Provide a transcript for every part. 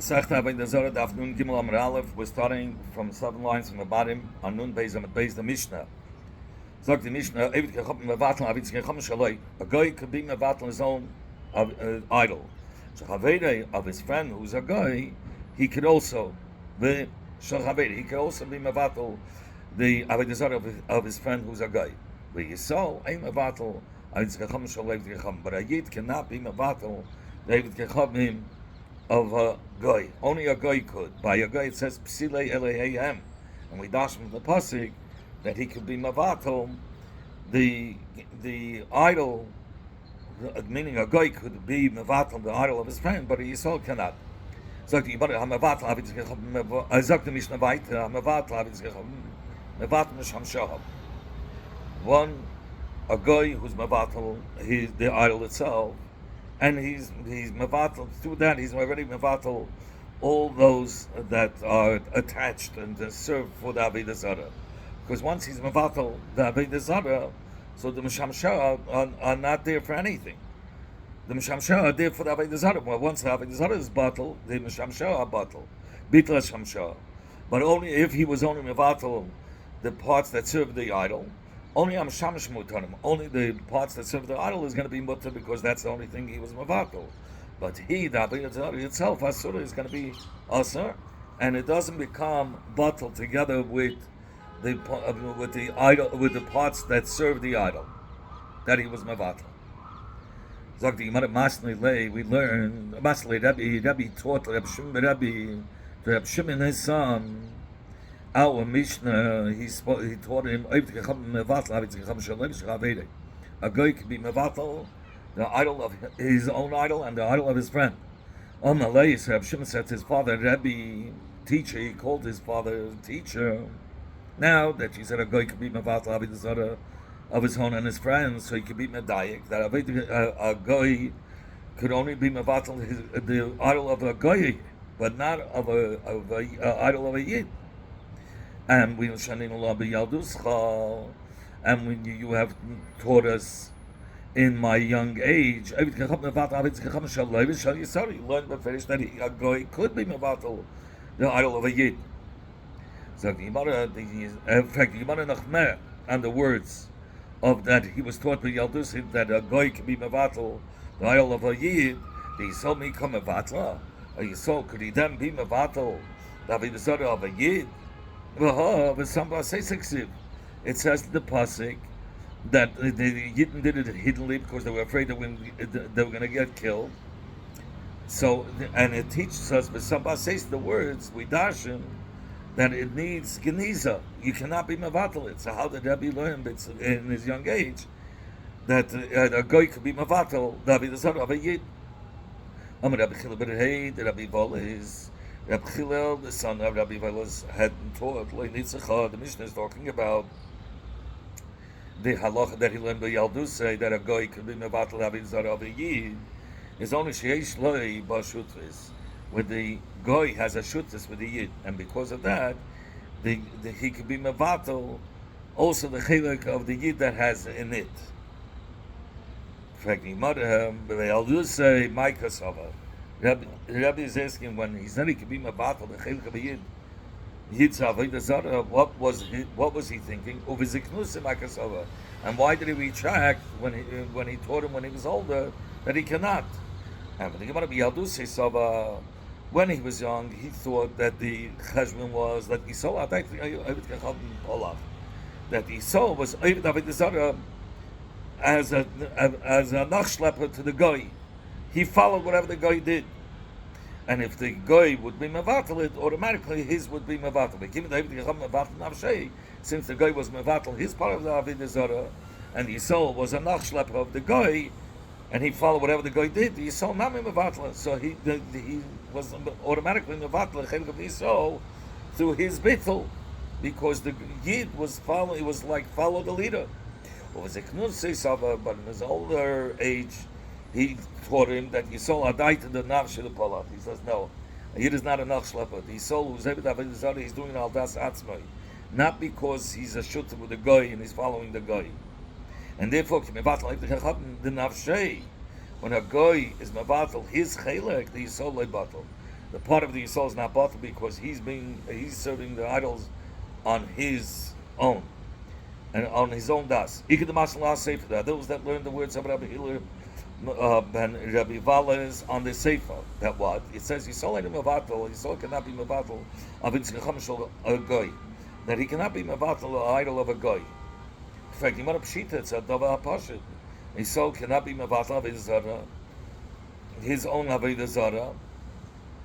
Masechta Avoda Zara Daf Nun Gimel Amar Aleph. We're starting from 7 lines from the bottom on Nun Beis Amid Beis the Mishnah. Sagt die Mishnah, Evit Kechop Mevatel Avit Kechom Shaloi. A guy could be Mevatel his own idol. So Avoda of his friend who's a guy, he could also be Mevatel the Avoda Zara of his friend who's a guy. But Yisrael ain't Mevatel Avit Kechom Shaloi Kechom. But a Yid cannot be Mevatel David Kechom him of a guy. Only a guy could. By a guy it says Psilei Elehayim. And we dash from the pasuk that he could be Mavatel, the idol, meaning a guy could be Mavatel, the idol of his friend, but a Yisrael cannot. Sagt die Ibara, Mavatel habe ich gehabt, sagt die Mishnah weiter, Mavatel habe ich gehabt, Mavatel Misham Shahab. One, a guy who's Mavatel, he's the idol itself, and he's mevatel. Through that, he's already mevatel all those that are attached and serve for the Avoda Zara. Because once he's mevatel the Avoda Zara, so the Misham Shah are not there for anything. The Misham Shah are there for the Avoda Zara. Well, once the Avoda Zara is batel, the Misham Shah are batel. Bitla Sham Shah. But only if he was only mevatel the parts that serve the idol. Only Shamish Mutanim. Only the parts that serve the idol is going to be mutar because that's the only thing he was mavatal. But the Avoda Zara itself, Asura, is going to be Asur, and it doesn't become batal together with the idol, with the parts that serve the idol that he was mavatal. Zog the Gemara Masli Lei, we learn Masli Rabbi taught Reb Shimon his son. Our Mishnah, he taught him a guy could be mevatel, the idol of his own idol and the idol of his friend. Malay, Reb Shimon said to his father, Rabbi, teacher, he called his father teacher. Now that you said a guy could be mevatel of his own and his friends, so he could be medayik, that a guy could only be mevatel the idol of a guy, but not of a idol of a yid. And we and when you have taught us in my young age, you learned but finished that a guy could be mevatel the idol of a yid. So in fact, the Gemara Nachmer and the words of that he was taught by Yaldus that a guy can be mevatel the idol of a yid. The Yisrael may come mevatel. A Yisrael could he then be mevatel the Avoda Zara of a yid? It says the pasuk that the Yidden did it hiddenly because they were afraid that they were going to get killed. So, and it teaches us, but somebody says the words we darshan that it needs geniza. You cannot be mevatel it. So how did Rabbi learn in his young age that a guy could be mevatel the Avoda Zara of a Yid? Rabbi Chilabed the Rabbi Vol is. Rabbi Chilel, the son of Rabbi Velas, had taught the Mishnah is talking about the halacha that he learned by Yaldusay that a guy could be mevatel Avoda Zara of a Yid is only sheish loy b'shutris, where the guy has a shutris with the Yid, and because of that, he could be mevatel also the chilek of the Yid that has in it. In fact, Yaldusay my kasava. Rabbi is asking when he said he could be mevatel the chilek of a Yid. Yid's Avoda Zara, what was he thinking? And why did he retract when he taught him when he was older that he cannot? And when he was young, he thought that the cheshbon was that Yisrael that Yisrael was Avoda Zara as a nachschlepper to the guy. He followed whatever the guy did. And if the guy would be mevatel it, automatically his would be mevatel. Since the guy was mevatel his part of the Avoda Zara, and Yisrael was a nachschlepper of the guy, and he followed whatever the guy did, the Yisrael not mevatel. So he was automatically mevatel the of Yisrael through his bittul, because the Yid was follow. It was like follow the leader. But in his older age, he taught him that Yisrael adai to the nafsh of the polat. He says no, a Yid is not a nachschlepper. The Yisrael who's able to Avoda Zara, he's doing al das atzmai, not because he's a shooter with the guy and he's following the guy. And therefore, the nafshay, when a guy is mevatel his chelek, the Yisrael lebatel. The part of the Yisrael is not batal because he's serving the idols on his own and on his own das. Ikad the Mashallah Sefer. There are those that learn the words of Rabbi Hillel and Rabbi Valas on the Sefer. That what it says Yisrael ain't mevatel. Yisrael cannot be mevatel of a goy. That he cannot be mevatel an idol of a goy. In fact, you might have pshita. It's a davar pashut. Yisrael cannot be mevatel of his own avoda zara,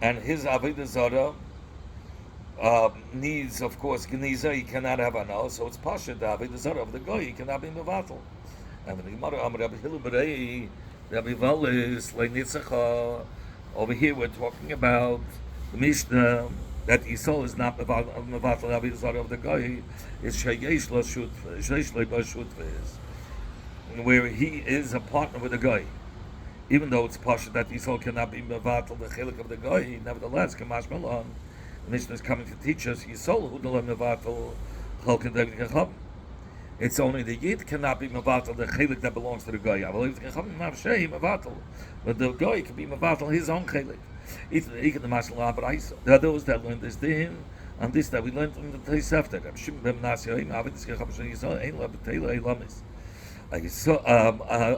and his avoda zara needs, of course, geniza. He cannot have anal, so it's pashut. The avoda zara of the goy he cannot be mevatel. And the Gemara, Rabbi Hillel Berei, Rabbi Valis, Leinitzach. Over here, we're talking about the Mishnah that Yisrael is not mevatel avoda zara of the goy. It's sheyesh lo shutves, where he is a partner with the goy. Even though it's pashut that Yisrael cannot be mevatel the chelik of the goy, nevertheless, Kamash Malon, the Mishnah is coming to teach us Yisrael who don't mevatel chalken David Kecham. It's only the Yid cannot be mevatel the chelik that belongs to the goy. But the goy can be mevatel his own chelik. There are those that learn this din, and this that we learned from the Tosefta.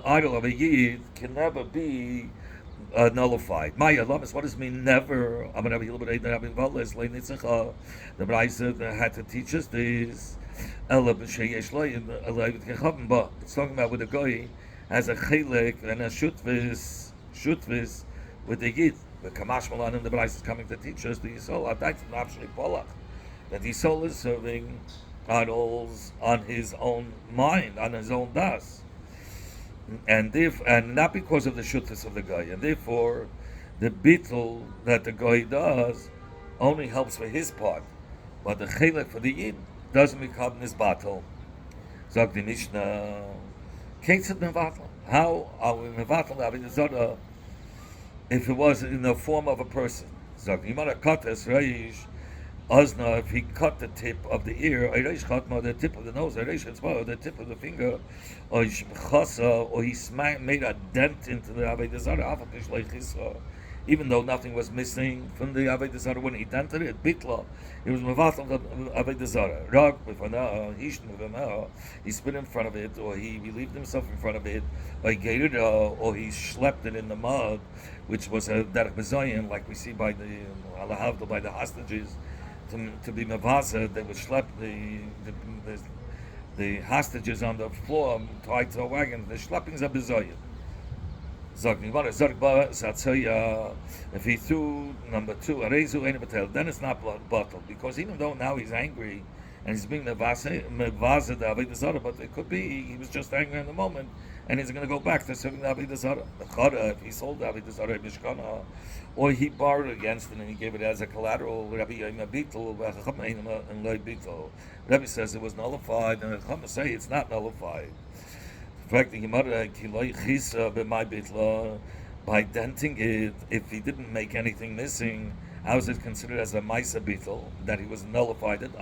Idol of a Yid can never be nullified. Maya Lamas, what does it mean never? The Braisa had to teach us this. But it's talking about with the goy has a chelik and a shutvis with the Yid. The Kamash Malan and the Braisa is coming to teach us the Yisrael. That Yisrael is serving idols on his own mind, on his own das, and not because of the shutfus of the guy, and therefore the bittul that the guy does only helps for his part, but the chelik for the Yid doesn't become his battle. Zog the Mishnah, how are we mevatel avoda zara if it was in the form of a person? Zog the Yimara Kates Reish Ozna, if he cut the tip of the ear, the tip of the nose, the tip of the finger, or he made a dent into the avoda zara, even though nothing was missing from the avoda zara when he dented it, bitla, it was mevatel of avoda zara. He spit in front of it, or he relieved himself in front of it, or he gated it, or he schlepped it in the mud, which was a derech bezoyin, like we see by the hostages. To be mavasa, they would schlep the hostages on the floor tied to a wagon. The schleppings are bezoyim. If he threw number two, then it's not bottled, because even though now he's angry and he's being mevasa the avoda zara, but it could be he was just angry in the moment and he's going to go back to serving the avoda zara. If he sold the avoda zara mishkana, or he borrowed against it and he gave it as a collateral, Rabbi says it was nullified, and Chacham say it's not nullified. In fact, the Gemara by denting it, if he didn't make anything missing, how is it considered as a Maisa Bitl, that he was nullified it?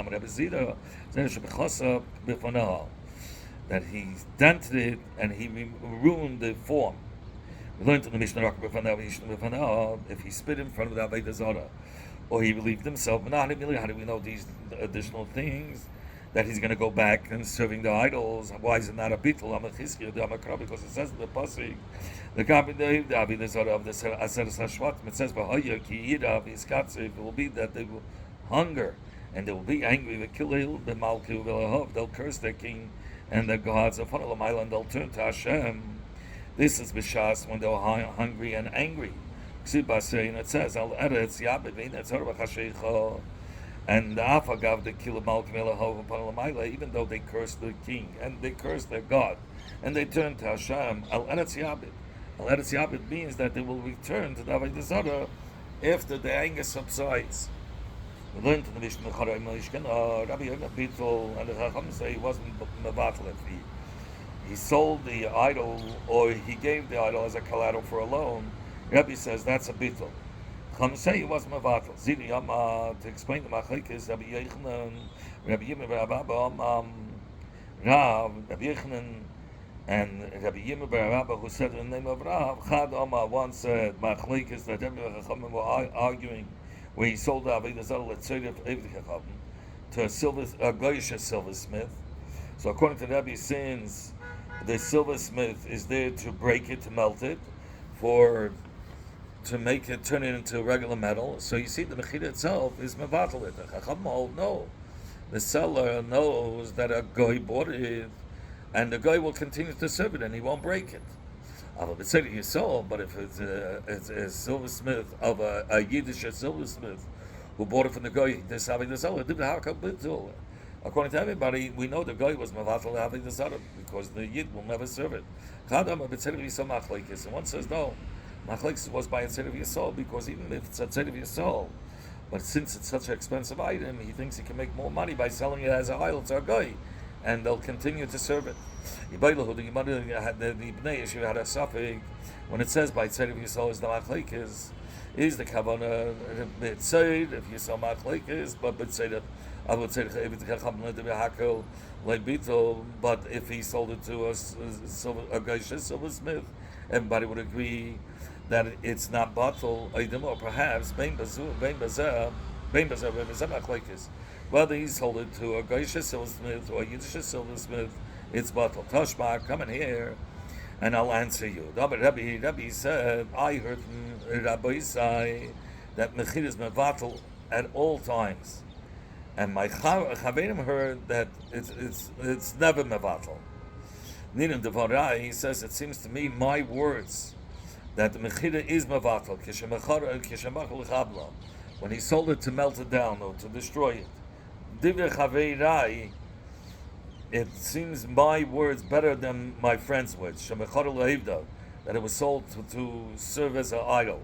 That he dented it and he ruined the form. We learned in the Mishnah if he spit in front of the avoda zara, or he relieved himself. How do we know these additional things? That he's going to go back and serving the idols. Why is it not a bittul? Because it says in the pasuk, the avoda zara of the Aseres Hashvatim. It says it will be that they will hunger and they will be angry. They'll curse their king and their gods, and they'll turn to Hashem. This is b'shas when they were hungry and angry. It says, and the Afagav the kill even though they cursed the king and they cursed their God, and they turned to Hashem. Al Eretz Yabed. Al Eretz Yabed means that they will return to the avoda zara after the anger subsides. We learned in the Mishnah Rabbi Yonah Bittul, and the Chacham say he wasn't mevatel if he sold the idol, or he gave the idol as a collateral for a loan. Rabbi says that's a bittul. Chacham say he wasn't mevatel. Zini Yama, to explain the machlekes, Rabbi Yochanan, Rabbi Yimei bar Abba, Rav, Rabbi Yochanan, and Rabbi Yimei bar Abba, who said in the name of Rav, Chad Omar once said machlekes that Rabbi Chachamim were arguing where he sold the Avoda zara letzorif Eved Chachamim to a goyish silversmith. So according to Rebbe, since the silversmith is there to break it, to melt it, to make it turn it into regular metal, so you see the mechira itself is mevatel it. The Chacham hold no. The seller knows that a goy bought it, and the guy will continue to serve it, and he won't break it. But if it's a silversmith of a Yiddish silversmith who bought it from the guy, this having the seller, according to everybody, we know the guy was mevatel having the zara because the Yid will never serve it. And one says no, machlekes was by a tzedek yisol, because even if it's a tzedek yisol, but since it's such an expensive item, he thinks he can make more money by selling it as a oil to a guy, and they'll continue to serve it. The Bnei Yeshiva had a suffix when it says by tzedek yisol is the machlekes, is the kavanah b'tzeid if you sell machlekes, but b'tzeid I would say but if he sold it to a geisha silversmith, everybody would agree that it's not bottle, or perhaps whether he sold it to a geisha silversmith or a Yiddish silversmith, it's bottle. Toshma, come in here and I'll answer you. Rabbi said, I heard from Rabbi say that mechir is mevatel at all times. And my chaverim heard that it's never mevatel. Ninim devarai, he says, it seems to me my words that the mechira is mevatel kishamachal when he sold it to melt it down or to destroy it. Divya chaveirai, it seems my words better than my friend's words. Shemechar leivda, that it was sold to serve as an idol.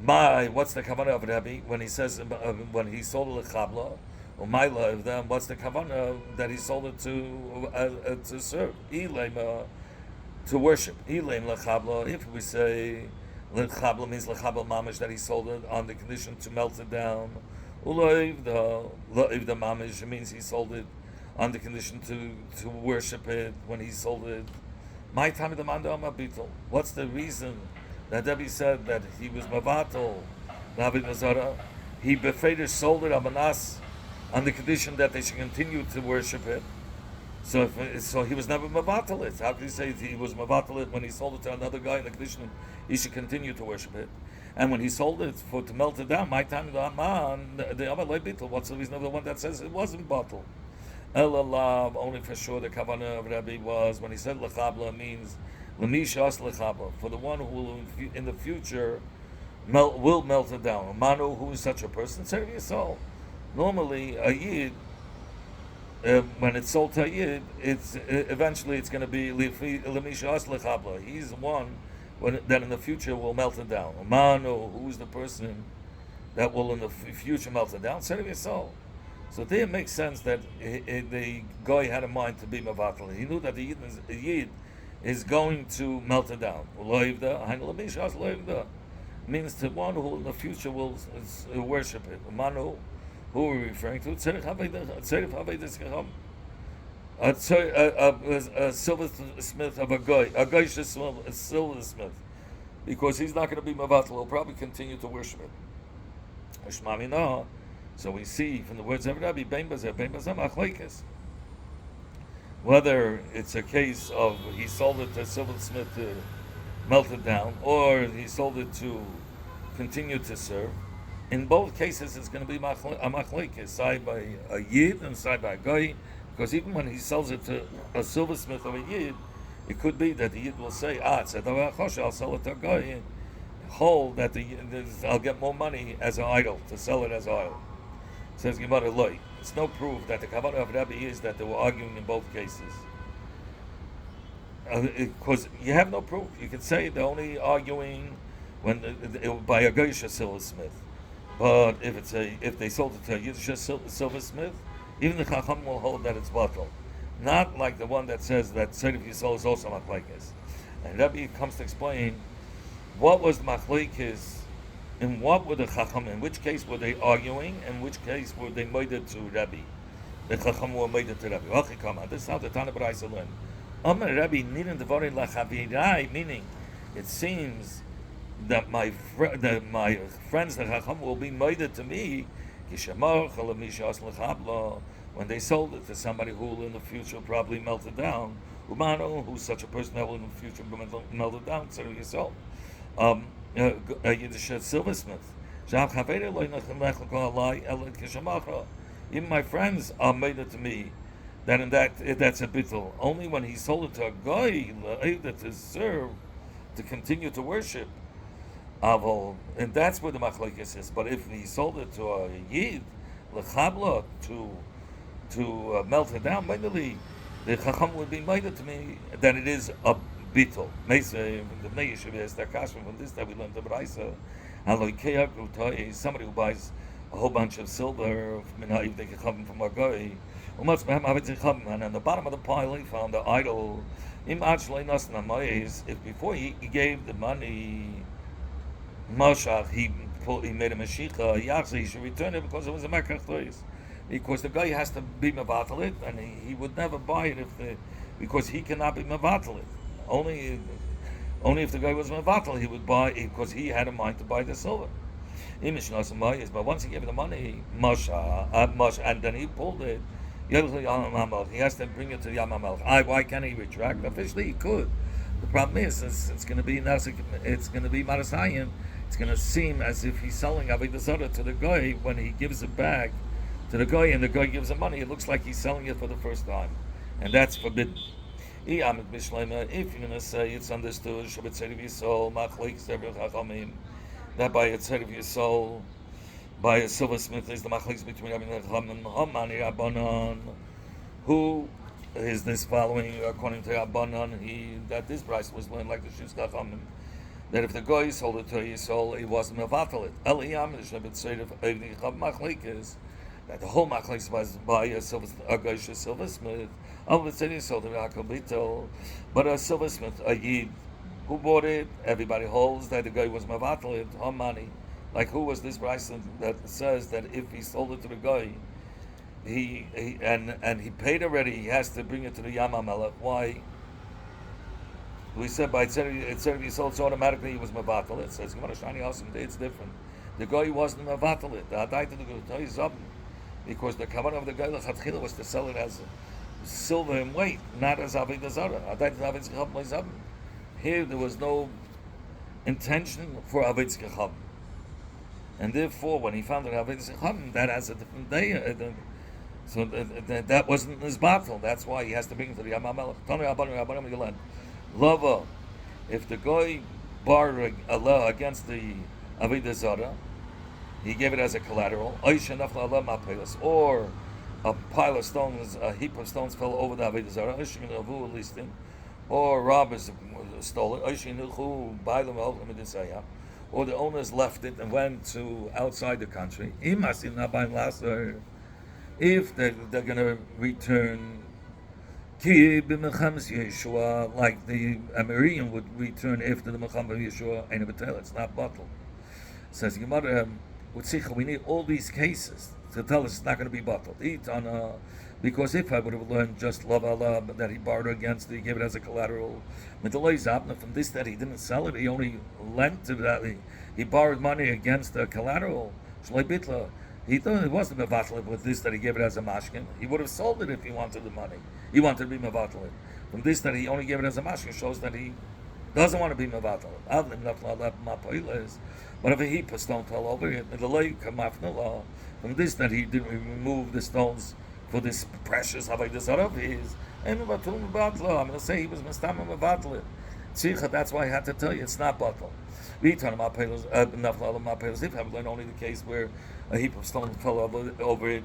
What's the kavanah of Rebbe when he says when he sold it lechabla, or my of them? What's the kavanah that he sold it to serve? To worship. Lechabla. If we say lechabla means lechabla mamish, that he sold it on the condition to melt it down. Uloivda mamish means he sold it on the condition to worship it when he sold it. My time the manda amabitel. What's the reason that Rebbe said that he was mavatel Avoda zara? He befreider sold it amanas on the condition that they should continue to worship it. So he was never mavatel it. How can you say he was mavatel it when he sold it to another guy on the condition he should continue to worship it? And when he sold it to melt it down, my time the aman the amalei bitel. What's the reason of the one that says it wasn't bottle? Elalav, only for sure the kavanah of Rebbe was when he said lechabla means l'mishas lechabla, for the one who will in the future will melt it down. Manu, who is such a person? Serve your soul. Normally, a yid, when it's sold to a yid, eventually it's going to be l'mishas lechabla. He's the one that in the future will melt it down. Manu, who is the person that will in the future melt it down? Serve your soul. So there it makes sense that the guy had a mind to be mevatel. He knew that the yid is going to melt it down. Means to one who in the future will worship it. Manu, who are we referring to? A silversmith of a silversmith, because he's not going to be mevatel. He'll probably continue to worship it. So we see from the words of Rabbi, whether it's a case of he sold it to a silversmith to melt it down, or he sold it to continue to serve. In both cases, it's going to be a machlekes, side by a yid and side by a guy, because even when he sells it to a silversmith of a yid, it could be that the yid will say, I'll sell it to a guy, hold that I'll get more money as an idol, to sell it as an idol. Says Gemara Loi. It's no proof that the kavanah of Rabbi is that they were arguing in both cases. Because you have no proof. You can say they're only arguing by a geisha silversmith. But if they sold it to a Yiddish silversmith, even the Chacham will hold that it's bottle. Not like the one that says that tzedek yisol is also machlekes. And Rabbi comes to explain what was the machlekes. In what were the Chacham? In which case were they arguing? In which case were they moided to Rabbi? The Chacham were moided to Rabbi. This is how the Tana B'Raisa learned. Rabbi nidin devarim lachavirai, meaning it seems that my friends the Chacham will be made to me when they sold it to somebody who will in the future probably melt it down. Umano, who's such a person that will in the future melt it down, so yourself. Yiddish silversmith. Even my friends are made it to me that that's a bittul. Only when he sold it to a guy to serve, to continue to worship. Avol, and that's where the machlekes is. But if he sold it to a yid, lechabla, to melt it down, mainly the chacham would be made to me that it is a bittul. The Bnei Yeshiva is the kashmir from this that we learned the Braisa. Is somebody who buys a whole bunch of silver from they can come from a guy. And on the bottom of the pile he found the idol. If before he gave the money, Mashach, he made a Mashiach, he should return it because it was a Mekach Toys. Because the guy has to be Mavatal it, and he would never buy it because he cannot be Mavatal it. Only if the guy was Mavatal, he would buy it because he had a mind to buy the silver. But once he gave the money, Masha, and then he pulled it, he has to bring it to Yam HaMelech. Why can't he retract? Officially, he could. The problem is, it's going to be Marasayim. It's going to seem as if he's selling Avoda zara to the guy when he gives it back to the guy, and the guy gives him money. It looks like he's selling it for the first time, and that's forbidden. If you're going to say it's understood, that by a tzad of your soul, by a silversmith is the machlekes between Rabbi Nachman and Rabbanan. Who is this following? According to Rabbanan, that this price was learned like the Shus Chachamim, that if the guy sold it to his soul, he wasn't mevatel it. Eliyam the Shabbat tzad of machlekes that the whole machlekes was by a silversmith. But a silversmith, a yid, who bought it? Everybody holds that the guy was mevatel it, money. Like who was this Bryson that says that if he sold it to the guy, he paid already, he has to bring it to the Yam HaMelech. Why? We said by itself he sold, so automatically he was mevatel it. It says it's different. The guy wasn't mevatel it. The Hadai to the Zob, because the kavanah of the guy l'chatchila was to sell it as silver in weight, not as Avoda zara. Here there was no intention for Avoda zara. And therefore, when he found that Avoda that has a different day, so that wasn't his battle. That's why he has to bring it to the Yam HaMelech. Lava, if the guy borrowed Allah against the Avoda zara, he gave it as a collateral, or a pile of stones, a heap of stones fell over the Avoda zara, or robbers stole it, or the owners left it and went to outside the country. If they're going to return, like the Amarian would return after the Mecham of Yeshua, it's not bottled. Says Gemara, we need all these cases to tell us it's not going to be bottled. Because if I would have learned just love Allah that he borrowed against it, he gave it as a collateral. From this that he didn't sell it, he only lent to that. He borrowed money against a collateral. He thought it wasn't mevatel with this that he gave it as a mashkin. He would have sold it if he wanted the money. He wanted to be mevatel. From this that he only gave it as a mashkin shows that he doesn't want to be mevatel. But if a heap of stone fell over it, from this that he didn't remove the stones for this precious Avoda zara of his, I'm going to say he was mistamim mevatel. That's why I had to tell you it's not batal. If I've learned only the case where a heap of stone fell over it,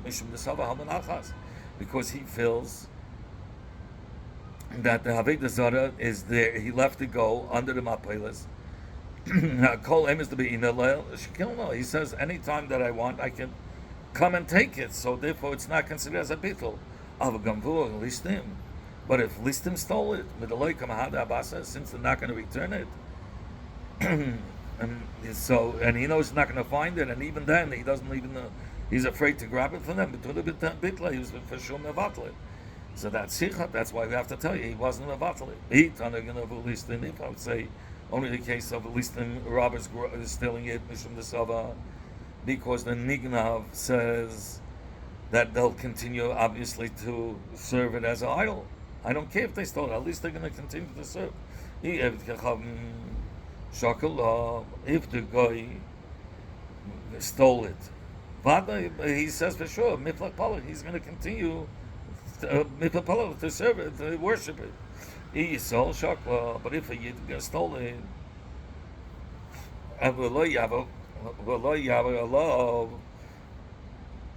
because he feels that the Avoda zara is there. He left it go under the mapelas. He says anytime that I want, I can come and take it. So therefore, it's not considered as a bittul. But if listim stole it, since they're not going to return it, and he knows he's not going to find it, and even then he doesn't even know, he's afraid to grab it from them. He was for sure mevatel it. So that's why we have to tell you he wasn't mevatel it. If I would say only the case of at least in robbers stealing it mishum the sava, because the Nignav says that they'll continue obviously to serve it as an idol. I don't care if they stole it, at least they're going to continue to serve. If the guy stole it, he says for sure, he's going to continue to serve it, to worship it. But if a Yid stole it,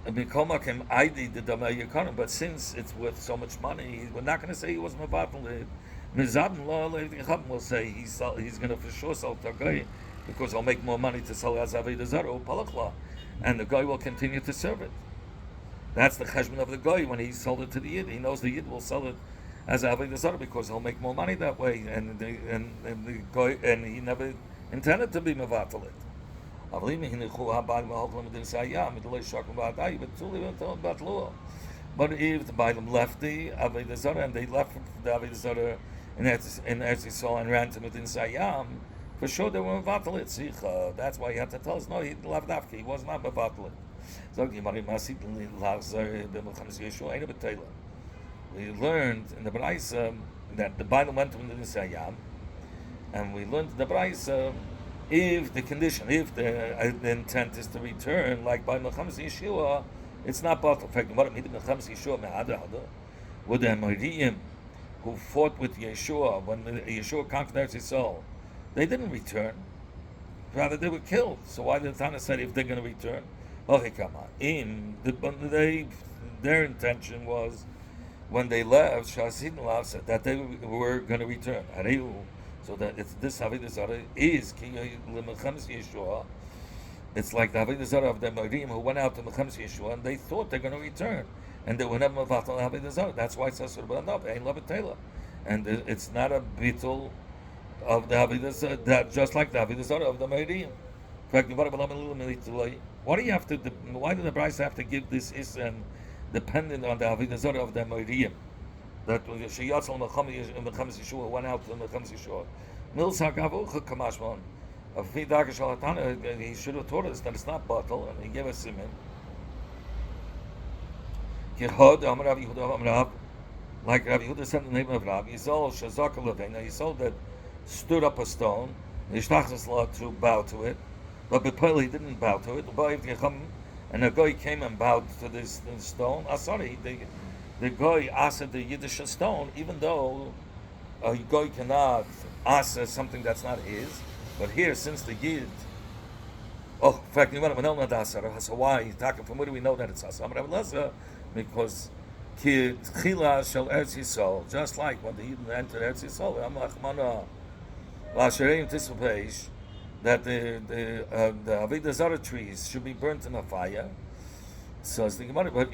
but since it's worth so much money, we're not going to say he wasn't mevatel it. Will say he's going to for sure sell to a guy because he'll make more money to sell as Avoda zara, and the guy will continue to serve it. That's the cheshbon of the guy when he sold it to the Yid. He knows the Yid will sell it as Avoda zara because he'll make more money that way, and the guy, and he never intended to be mevatel it. But if the Bailam left the Avoda zara and they left the Avoda zara in Eretz Yisrael and ran to Medin Sayam, for sure they were mevatel it. That's why you have to tell us, no, he didn't love Dafki, he was not mevatel it. We learned in the Braisa that the Bailam went to Medin Sayam, and we learned in the Braisa if the intent is to return, like by Melchamas Yeshua, it's not batal. In fact, Melchamas Yeshua with the Amorim who fought with Yeshua when Yeshua conquered Eretz Yisrael, they didn't return. Rather, they were killed. So why did the Tana say if they're going to return? Okay, come on. Their intention was when they left, Shasidin said that they were going to return. So that it's this Avoda zara is Melchamas Yeshua. It's like the Avoda zara of the Marim who went out to Melchamas Yeshua and they thought they're going to return, and they were never mevatel Avoda zara. That's why it says ain't levatela, and it's not a bittul of the Avoda zara, that just like the Avoda zara of the Marim. In fact, what do you have to? Why did the Bryce have to give this isan dependent on the Avoda zara of the Marim? That Sheyatzal Melchamas Yeshua went out to Melchamas Yeshua. Milsak Avucha Kamashman. He should have taught us that it's not batal, and he gave us siman. Like Rabbi Yehuda said in the name of Rabbi Yisrael Shazak Levena, Yisrael that stood up a stone, Yishtachas law to bow to it, but Bepel he didn't bow to it. And the guy came and bowed to this stone. Sorry, the guy asked the Yiddish stone, even though a guy cannot ask something that's not his. But here, since the Yid, in fact, we don't know the Asara. So why? From where do we know that it's Asara? Because Tchila shel Eretz Yisrael, just like when the Yid entered Eretz Yisrael, that the Avoda zara trees should be burnt in a fire. So it's the Gemara, but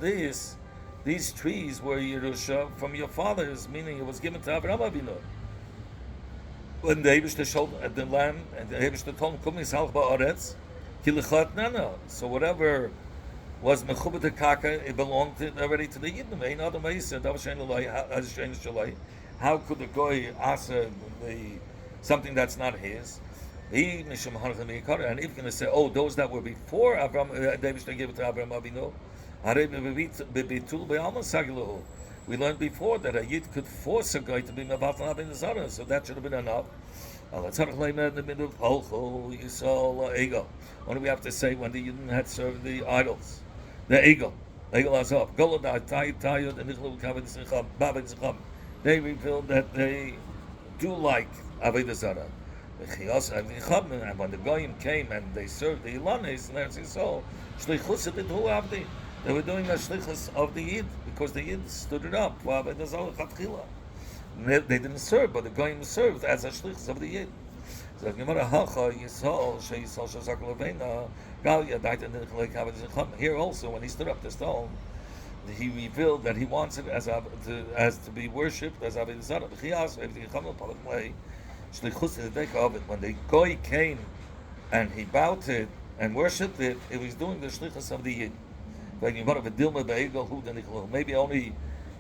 these trees were Yerusha from your fathers, meaning it was given to Avraham Avinu. When the Eibishter showed at the land, and the Eibishter told him, "Kum yishalch ba'aretz, ki lechat nana." So whatever was mechubet kaka, it belonged already to the Yidden. Ein adam ha'isa, davar shein l'loi, az shein shaloi. How could the goy ask something that's not his? And if you're going to say, those that were before Avraham, David gave it to Avraham Avinu, we learned before that a Yid could force a guy to be mevatel Avoda zara, so that should have been enough. What do we have to say when the Yidden had served the idols? The Egel Azov. They revealed that they do like Avoda zara. And when the Goyim came and they served the Ilanis in Eretz Yisrael, they were doing a shlichus of the Yid because the Yid stood it up. They didn't serve, but the Goyim served as a shlichus of the Yid. So here also, when he stood up the stone, he revealed that he wants it as to be worshipped as Avoda zara. When the Goy came and he bowed it and worshipped it, it was doing the shlichus of the Yid. Maybe only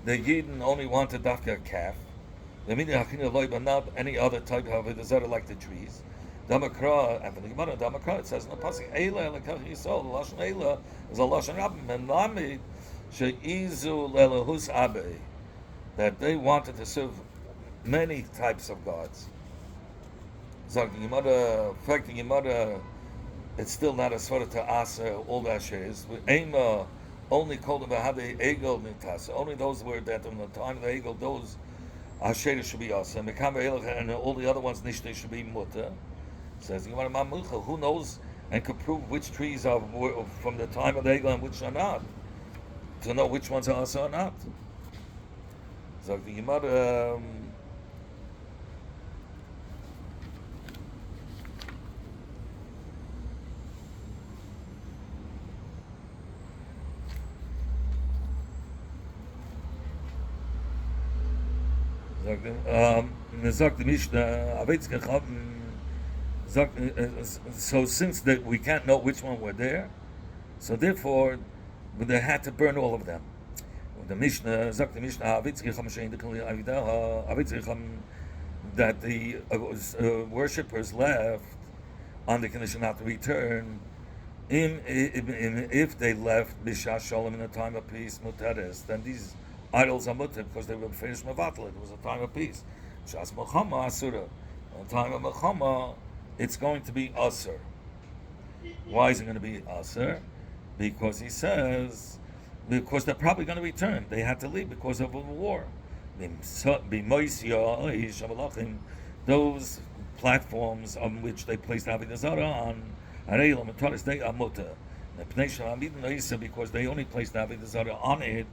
the Yidden only wanted dafka a calf. but not any other type of avodah zara like the trees. Damakra, and for the Gemara, Damakra, it says in the pasuk, Eila lekach yisol, the lashon Eila is a lashon rabbim, and lamid sheizu lelahus abe, that they wanted to serve many types of gods. So the Gemara, in fact, the Gemara, it's still not a sort of to asa all the ashes. Ema only called them Bahade Egel Nitasa. Only those were that in the time of the Egel, those ashes should be asa. And all the other ones nishte should be muta. Says Gemara Mamucha, who knows and could prove which trees are from the time of the Egel and which are not, to know which ones are asa or not. So the Gemara. So since we can't know which one were there, so therefore they had to burn all of them. The Mishnah that the worshippers left on the condition not to return. If they left Bishas Shalom in a time of peace, Muteres, then these idols are mutter because they were finished Mavatal. It was a time of peace. Shas Melchama Asura. In a time of Melchama, it's going to be Asur. Why is it going to be Asur? Because he says, because they're probably going to return. They had to leave because of a war. Those platforms on which they placed Avodah Zara on, they are mutter. Because they only placed Avodah Zara on it,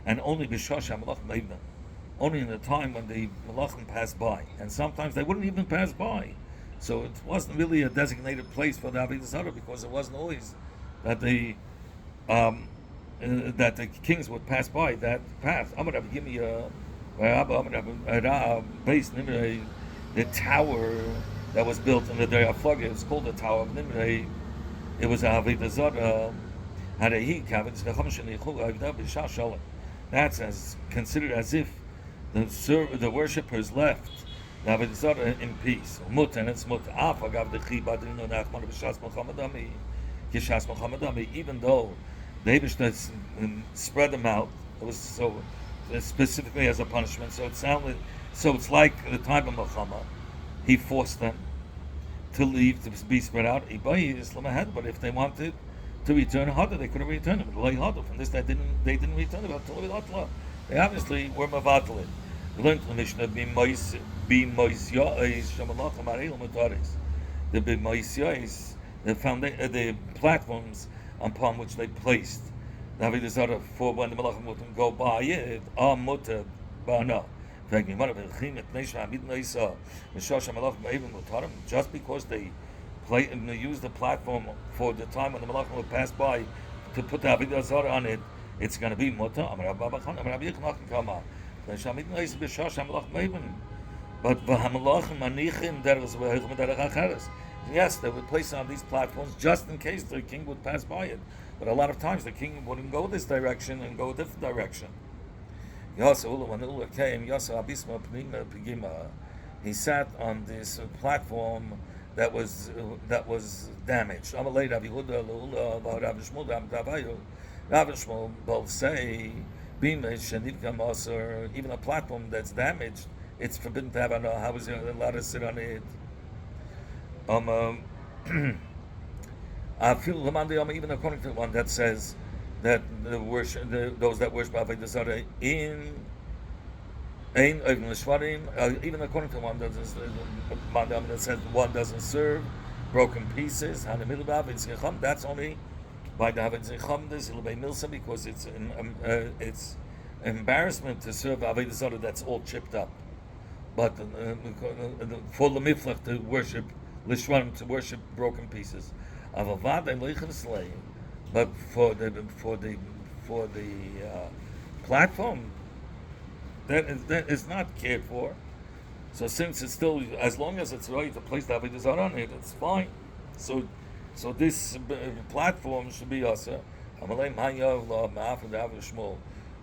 and only b'shosh malachim leibna, only in the time when the malachim passed by, and sometimes they wouldn't even pass by. So it wasn't really a designated place for the Avodah Zara because it wasn't always that the kings would pass by that path. I'm gonna give me based in the tower that was built in the day of Flug. It was called the Tower of Nimrei. It was a Avodah Zara. That's as considered as if the worshippers left the Avodah Zara in peace. Mut, and it's mut. Even though the Eibush spread them out, it was so specifically as a punishment. So it's like the time of Melchama, he forced them to leave, to be spread out. But if they wanted to return harder, they could have returned them. From this, they didn't return them. They obviously were mavatal. We learned from the Mishnah, the the platforms upon which they placed the Avodah Zara for when the Malachim would go by it are mutter ba'ana. Just because they use the platform for the time when the Malachim will pass by to put the Avodah Zara on it, it's going to be mutter. But yes, they would place it on these platforms just in case the king would pass by it. But a lot of times the king wouldn't go this direction and go a different direction. When Ula came, he sat on this platform that was damaged. Rav Shmuel both say, even a platform that's damaged, it's forbidden to have on. How is it allowed to sit on it? I feel even according to one that says that those that worship Avodah Zara even according to one that says one doesn't serve broken pieces. That's only by the Avodah Zara because it's embarrassment to serve Avodah Zara that's all chipped up. But for the miflach to worship lishvarim, to worship broken pieces. But for the platform, that is not cared for. So since it's still, as long as it's right to place the Avodah Zara on it, it's fine. So this platform should be also.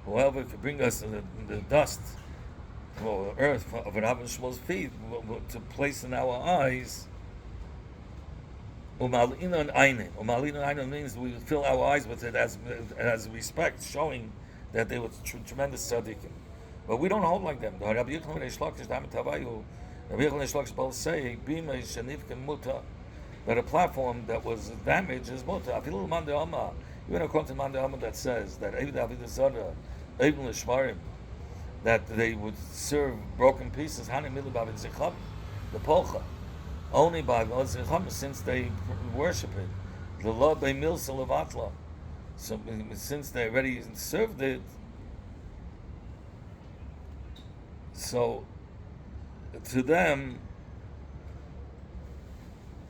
Whoever could bring us the dust well, earth of an Avon Shmuel's feet to place in our eyes. Umalina and Einin. Umalina and Einin means we fill our eyes with it as respect, showing that they were tremendous tzaddikim. But we don't hold like them. Rabbi Yochanan Reish Lakish Damet Havayu, Rabbi Yochanan Reish Lakish both say Bima Shanivkin Muta, that a platform that was damaged is Muta. Afilu Mande Amma, even according to Mande Amma that says that Avoda zara, even Lishmarim, that they would serve broken pieces. Hani Milu Bavit Zicham, the Polcha. Only by Zicham, since they worship it. The law by Milsa Levatla. So since they already served it, so to them,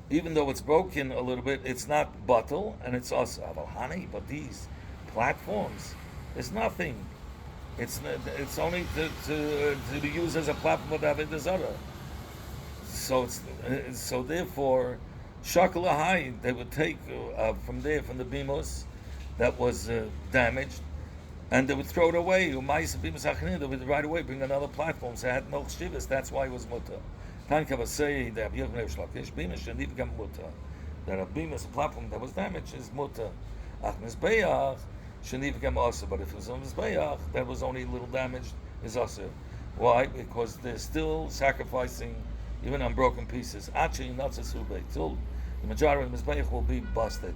even though it's broken a little bit, it's not bottle and it's also honey. But these platforms, it's nothing. It's only to be used as a platform of Avoda zara. So therefore, shakalahai they would take from there from the bimos that was damaged, and they would throw it away. They would right away bring another platform. So it had no chshivas. That's why it was mutter. Tanka was saying that a bimus, a platform that was damaged, is mutter. Ach mizbeach shenivgam also, but if it was on mizbeach that was only a little damaged, is also. Why? Because they're still sacrificing even on broken pieces. Actually, not so till the majority of the mizbeach will be busted.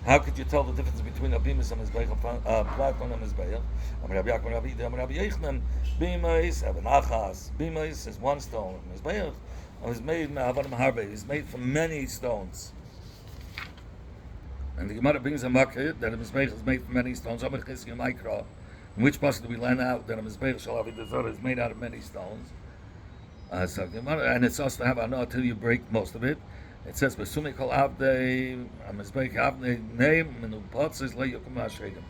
How could you tell the difference between a bimus and mizbeach, a platform and mizbeach? Rabbi Yochanan, bimus have an achas. Bimus is one stone. Mizbeach is made is made from many stones. And the Gemara brings a market that a mizbeach is made from many stones. In which passage do we learn out that a mizbeach shel Avoda zara is made out of many stones? And it's also to have anah until you break most of it. It says, "Besumi kol avdei amizbeich avdei name minu potzes le'yokum ha'shegem."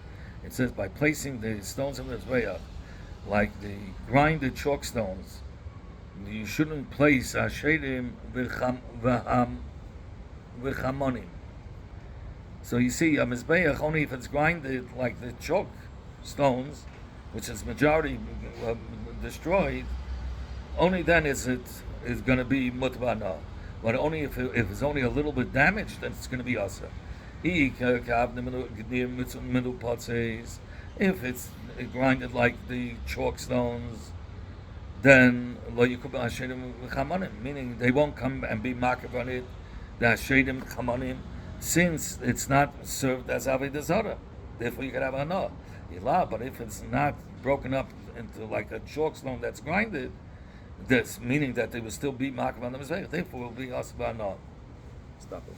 It says by placing the stones in the mizbeach, like the grinded chalk stones, you shouldn't place ha'shegem v'chamonim. So you see, a mizbeach only if it's grinded like the chalk stones, which is majority destroyed, only then is going to be mutabana. But only if it's only a little bit damaged, then it's going to be asa. If it's grinded like the chalk stones, then meaning they won't come and be marked on it, the hashedim chamanim, since it's not served as avoda zara. Therefore, you can have anah. But if it's not broken up into like a chalk stone that's grinded, that's meaning that they will still be marked on the mizbeach. Therefore, will be asba anah. Stop over.